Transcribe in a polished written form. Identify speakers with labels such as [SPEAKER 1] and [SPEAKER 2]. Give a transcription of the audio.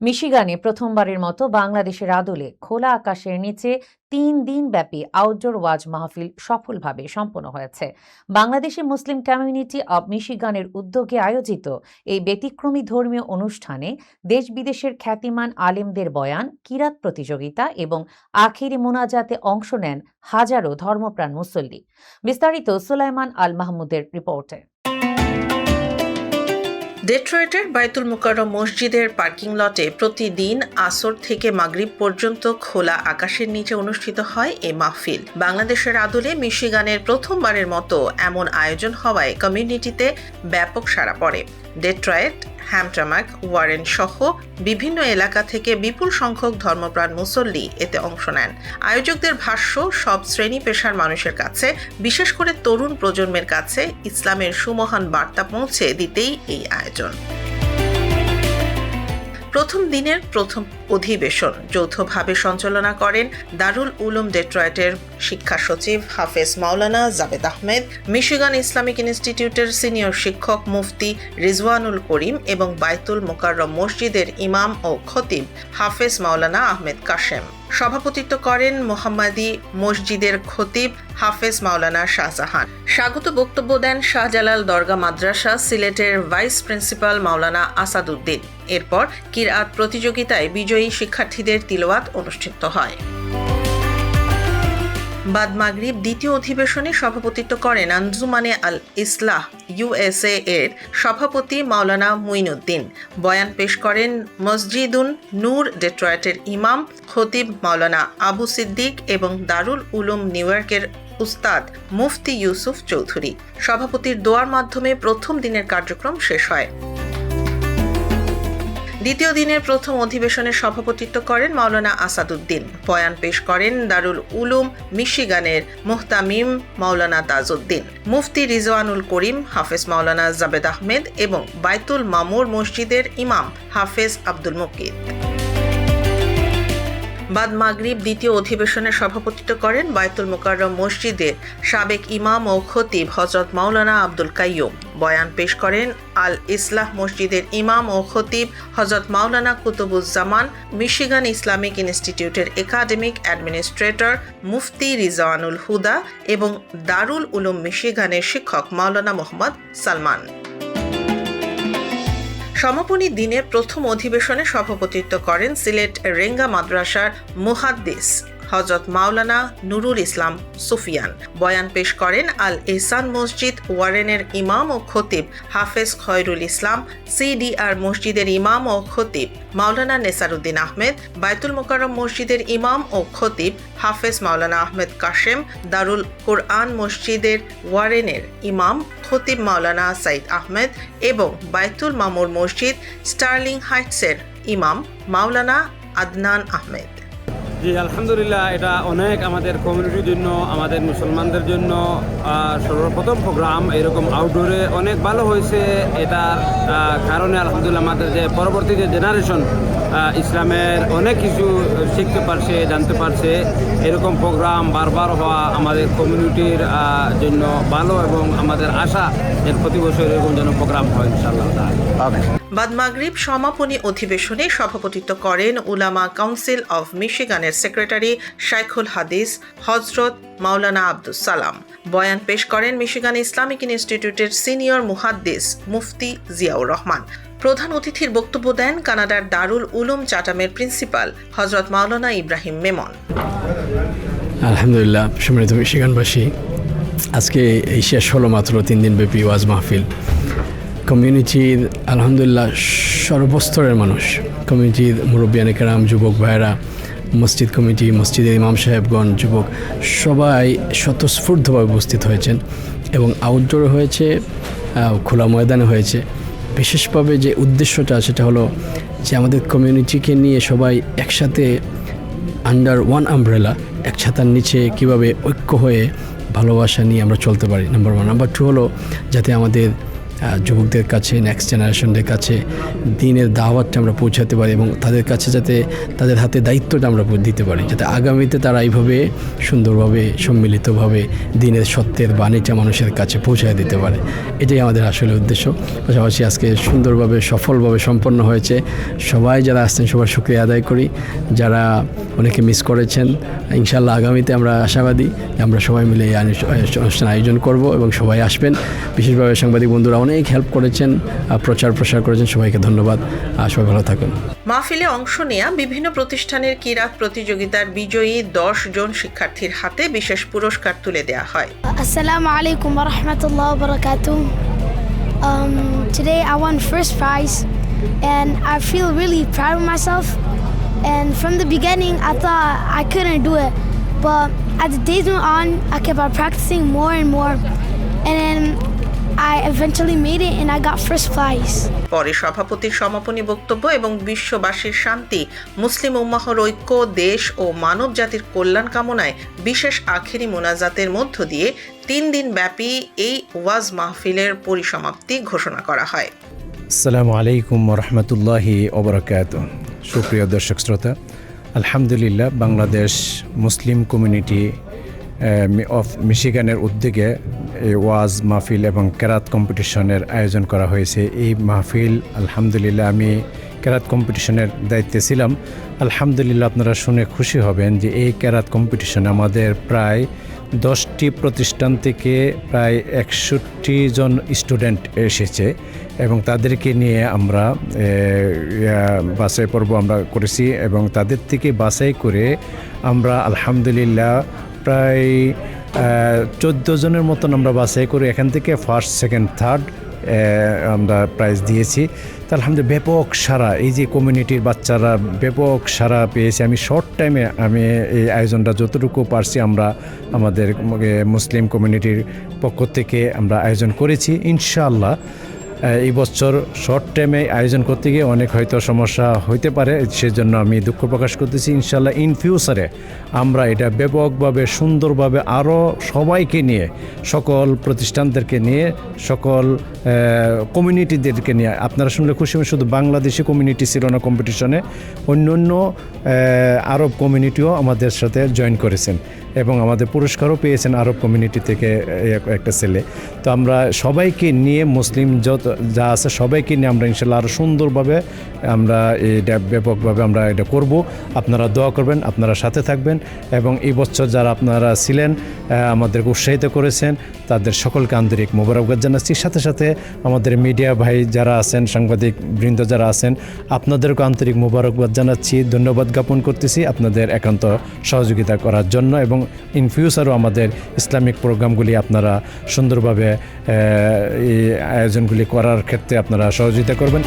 [SPEAKER 1] মিশিগানে প্রথমবারের মতো বাংলাদেশের আদলে খোলা আকাশের নিচে ৩ দিনব্যাপী আউটডোর ওয়াজ মাহফিল সফলভাবে সম্পন্ন হয়েছে। বাংলাদেশি মুসলিম কমিউনিটি অব মিশিগানের উদ্যোগে আয়োজিত এই ব্যতিক্রমী ধর্মীয় অনুষ্ঠানে দেশ বিদেশের খ্যাতিমান আলেমদের বয়ান, কিরাত প্রতিযোগিতা এবং আখিরি মুনাজাতে অংশ নেন হাজারো ধর্মপ্রাণ মুসল্লি। বিস্তারিত সুলাইমান আল মাহমুদের রিপোর্টে।
[SPEAKER 2] ডেট্রয়েটের বায়তুল মুকাররম মসজিদের পার্কিং লটে প্রতিদিন আসর থেকে মাগরিব পর্যন্ত খোলা আকাশের নিচে অনুষ্ঠিত হয় এই মাহফিল। বাংলাদেশের আদলে মিশিগানের প্রথমবারের মতো এমন আয়োজন হওয়ায় কমিউনিটিতে ব্যাপক সাড়া পড়ে। ডেট্রয়েট, হ্যামটামাক, ওয়ারেন সহ বিভিন্ন এলাকা থেকে বিপুল সংখ্যক ধর্মপ্রাণ মুসল্লি এতে অংশ নেন। আয়োজকদের ভাষ্য, সব শ্রেণী পেশার মানুষের কাছে, বিশেষ করে তরুণ প্রজন্মের কাছে ইসলামের সুমহান বার্তা পৌঁছে দিতেই এই আয়োজন। প্রথম দিনের প্রথম অধিবেশন যৌথভাবে সঞ্চালনা করেন দারুল উলুম ডেট্রয়েটের শিক্ষা সচিব হাফেজ মাওলানা জাবেদ আহমেদ, মিশিগান ইসলামিক ইনস্টিটিউটের সিনিয়র শিক্ষক মুফতি রিজওয়ানুল করিম এবং বায়তুল মুকাররম মসজিদের ইমাম ও খতিব হাফেজ মাওলানা আহমেদ কাশেম। সভাপতিত্ব করেন মোহাম্মদী মসজিদের খতিব হাফেজ মাওলানা শাহজাহান। স্বাগত বক্তব্য দেন শাহজালাল দরগা মাদ্রাসা সিলেটের ভাইস প্রিন্সিপাল মাওলানা আসাদুদ্দিন। এরপর কিরাত প্রতিযোগিতায় বিজয়ী শিক্ষার্থীদের তিলাওয়াত অনুষ্ঠিত হয়। বাদ মাগরিব দ্বিতীয় অধিবেশনে সভাপতিত্ব করেন আঞ্জুমানে আল ইসলাহ USA এর সভাপতি মাওলানা মুইনুদ্দিন। বয়ান পেশ করেন মসজিদুন নূর ডেট্রয়েটের ইমাম খতিব মাওলানা আবু সিদ্দিক এবং দারুল উলুম নিউ ইয়র্কের উস্তাদ মুফতি ইউসুফ চৌধুরী। সভাপতির দোয়ার মাধ্যমে প্রথম দিনের কার্যক্রম শেষ হয়। দ্বিতীয় দিনের প্রথম অধিবেশনে সভাপতিত্ব করেন মাওলানা আসাদুদ্দিন। বয়ান পেশ করেন দারুল উলুম মিশিগানের মুহতামিম মাওলানা তাজউদ্দিন, মুফতি রিজওয়ানুল করিম, হাফেজ মাওলানা জাবেদ আহমেদ এবং বায়তুল মামুর মসজিদের ইমাম হাফেজ আব্দুল মুকিত। বাদ মাগরিব দ্বিতীয় অধিবেশনে সভাপতিত্ব করেন বায়তুল মুকাররম মসজিদের সাবেক ইমাম ও খতিব হযরত মাওলানা আব্দুল কাইয়ুম। বয়ান পেশ করেন আল ইসলাহ মসজিদের ইমাম ও খতিব হযরত মাওলানা কুতুবুজ্জামান, মিশিগান ইসলামিক ইনস্টিটিউটের একাডেমিক অ্যাডমিনিস্ট্রেটর মুফতি রিজওয়ানুল হুদা এবং দারুল উলুম মিশিগানের শিক্ষক মাওলানা মোহাম্মদ সালমান। সমাপনী দিনের প্রথম অধিবেশনে সভাপতিত্ব করেন সিলেট রেঙ্গা মাদ্রাসার মুহাদ্দিস হযরত মাওলানা নুরুল ইসলাম সুফিয়ান। বয়ান পেশ করেন আল এহসান মসজিদ ওয়ারেনের ইমাম ও খতিব হাফেজ খয়রুল ইসলাম, CDR মসজিদের ইমাম ও খতিব মাওলানা নেসারউদ্দিন আহমেদ, বায়তুল মুকাররম মসজিদের ইমাম ও খতিব হাফেজ মাওলানা আহমেদ কাশেম, দারুল কুরআন মসজিদের ওয়ারেনের ইমাম খতিব মাওলানা সাইদ আহমেদ এবং বায়তুল মামুর মসজিদ স্টার্লিং হাইটসের ইমাম মাওলানা আদনান আহমেদ।
[SPEAKER 3] জি আলহামদুলিল্লাহ, এটা অনেক আমাদের কমিউনিটির জন্য, আমাদের মুসলমানদের জন্য সর্বপ্রথম প্রোগ্রাম। এরকম আউটডোরে অনেক ভালো হয়েছে। এটার কারণে আলহামদুলিল্লাহ আমাদের যে পরবর্তী যে জেনারেশন ইসলামের অনেক কিছু শিখতে পারছে, জানতে পারছে। এরকম প্রোগ্রাম বারবার হওয়া আমাদের কমিউনিটির জন্য ভালো এবং আমাদের আশা এর প্রতি বছর এরকম যেন প্রোগ্রাম হয় ইনশাআল্লাহ।
[SPEAKER 2] বাদ মাগরিব সমাপনী অধিবেশনে সভাপতিত্ব করেন উলামা কাউন্সিল অফ মিশিগানের সেক্রেটারি শাইখুল হাদিস হযরত মাওলানা আব্দুস সালাম। বয়ান পেশ করেন মিশিগান ইসলামিক ইনস্টিটিউটের সিনিয়র মুহাদ্দিস মুফতি জিয়াউর রহমান। প্রধান অতিথির বক্তব্য দেন কানাডার দারুল উলুম চাটামের প্রিন্সিপাল হযরত মাওলানা ইব্রাহিম মেমন।
[SPEAKER 4] আলহামদুলিল্লাহ, সম্মানিত মিশিগানবাসী, আজকে এই শেষ হলো মাত্র 3 দিনব্যাপী ওয়াজ মাহফিল। কমিউনিটির আলহামদুলিল্লাহ সর্বস্তরের মানুষ, কমিউনিটির মুরব্বিয়ানে কেরাম, যুবক ভাইয়েরা, মসজিদ কমিটি, মসজিদের ইমাম সাহেবগণ, যুবক সবাই স্বতঃস্ফূর্তভাবে উপস্থিত হয়েছেন এবং আউটডোরে হয়েছে, খোলা ময়দানে হয়েছে। বিশেষভাবে যে উদ্দেশ্যটা সেটা হলো যে আমাদের কমিউনিটিকে নিয়ে সবাই একসাথে আন্ডার ওয়ান আমব্রেলা, এক ছাতার নিচে কীভাবে ঐক্য হয়ে ভালোবাসা নিয়ে আমরা চলতে পারি, নাম্বার 1। নাম্বার 2 হলো যাতে আমাদের যুবকদের কাছে, নেক্সট জেনারেশনদের কাছে দ্বীনের দাওয়াতটা আমরা পৌঁছাতে পারি এবং তাদের কাছে যাতে তাদের হাতে দায়িত্বটা আমরা দিতে পারি, যাতে আগামীতে তারা এইভাবে সুন্দরভাবে সম্মিলিতভাবে দ্বীনের সত্যের বাণীটা মানুষের কাছে পৌঁছায় দিতে পারে। এটাই আমাদের আসলে উদ্দেশ্য। পাশাপাশি আজকে সুন্দরভাবে সফলভাবে সম্পন্ন হয়েছে। সবাই যারা আসছেন সবার শুকরিয়া আদায় করি। যারা অনেকে মিস করেছেন, ইনশাআল্লাহ আগামীতে আমরা আশাবাদী আমরা সবাই মিলে এই অনুষ্ঠান আয়োজন করব এবং সবাই আসবেন। বিশেষভাবে সাংবাদিক বন্ধুরা অনেক হেল্প করেছেন, প্রচার করেছেন, সবাইকে ধন্যবাদ। সবাই ভালো থাকুন।
[SPEAKER 2] মাহফিলে অংশ নেয়া বিভিন্ন প্রতিষ্ঠানের কিরাত প্রতিযোগিতার বিজয়ী 10 জন শিক্ষার্থীর হাতে বিশেষ পুরস্কার তুলে দেওয়া হয়।
[SPEAKER 5] Assalamu alaikum wa rahmatullahi wa barakatuh. Today I won first prize and I feel really proud of myself. And from the beginning I thought I couldn't do it, but as the days went on I kept on practicing more and more, and then I eventually made it and I got first prize.
[SPEAKER 2] পরে সভাপতির সমাপনী বক্তব্য এবং বিশ্ববাসীর শান্তি, মুসলিম উম্মাহর ঐক্য, দেশ ও মানব জাতির কল্যাণ কামনায় বিশেষ আখেরি মোনাজাতের মধ্য দিয়ে 3 দিন ব্যাপী এই ওয়াজ মাহফিলের পরিসমাপ্তি ঘোষণা করা হয়।
[SPEAKER 6] আসসালামু আলাইকুম রহমতুল্লাহি ওবরাকাতুহ। সুপ্রিয় দর্শক শ্রোতা, আলহামদুলিল্লাহ বাংলাদেশ মুসলিম কমিউনিটি অফ মিশিগানের উদ্যোগে এই ওয়াজ মাহফিল এবং কেরাত কম্পিটিশনের আয়োজন করা হয়েছে। এই মাহফিল আলহামদুলিল্লাহ আমি কেরাত কম্পিটিশনের দায়িত্বে ছিলাম। আলহামদুলিল্লাহ আপনারা শুনে খুশি হবেন যে এই কেরাত কম্পিটিশনে আমাদের প্রায় 10টি প্রতিষ্ঠান থেকে প্রায় 61 জন স্টুডেন্ট এসেছে এবং তাদেরকে নিয়ে আমরা বাছাই পর্ব আমরা করেছি এবং তাদের থেকে বাছাই করে আমরা আলহামদুলিল্লাহ প্রায় 14 জনের মতন আমরা বাছাই করে এখান থেকে ফার্স্ট, সেকেন্ড, থার্ড আমরা প্রাইজ দিয়েছি। তো আলহামদুলিল্লাহ ব্যাপক সারা, এই যে কমিউনিটির বাচ্চারা ব্যাপক সারা পেয়েছে। আমি শর্ট টাইমে এই আয়োজনটা যতটুকু পারছি আমরা আমাদের মুসলিম কমিউনিটির পক্ষ থেকে আমরা আয়োজন করেছি। ইনশাআল্লাহ এই বছর শর্ট টাইমে আয়োজন করতে গিয়ে অনেক হয়তো সমস্যা হইতে পারে, সেজন্য আমি দুঃখ প্রকাশ করতেছি। ইনশাআল্লাহ ইন ফিউচারে আমরা এটা ব্যাপকভাবে সুন্দরভাবে আরও সবাইকে নিয়ে, সকল প্রতিষ্ঠানদেরকে নিয়ে, সকল কমিউনিটিদেরকে নিয়ে, আপনারা শুনলে খুশি হবেন শুধু বাংলাদেশি কমিউনিটি ছিল না কম্পিটিশনে, অন্য আরব কমিউনিটিও আমাদের সাথে জয়েন করেছেন এবং আমাদের পুরস্কারও পেয়েছেন আরব কমিউনিটি থেকে একটা ছেলে। তো আমরা সবাইকে নিয়ে, মুসলিম যা আছে সবাইকে নিয়ে আমরা ইনশাআল্লাহ আরও সুন্দরভাবে আমরা এটা ব্যাপকভাবে আমরা এটা করব। আপনারা দোয়া করবেন, আপনারা সাথে থাকবেন এবং এই বছর যারা আপনারা ছিলেন আমাদেরকে উৎসাহিত করেছেন তাদের সকলকে আন্তরিক মোবারকবাদ জানাচ্ছি। সাথে সাথে আমাদের মিডিয়া ভাই যারা আছেন, সাংবাদিক বৃন্দ যারা আছেন, আপনাদেরকে আন্তরিক মোবারকবাদ জানাচ্ছি, ধন্যবাদ জ্ঞাপন করতেছি আপনাদের একান্ত সহযোগিতা করার জন্য এবং ইন ফিউচারও আমাদের ইসলামিক প্রোগ্রামগুলি আপনারা সুন্দরভাবে এই আয়োজনগুলি করার ক্ষেত্রে আপনারা সহযোগিতা করবেন।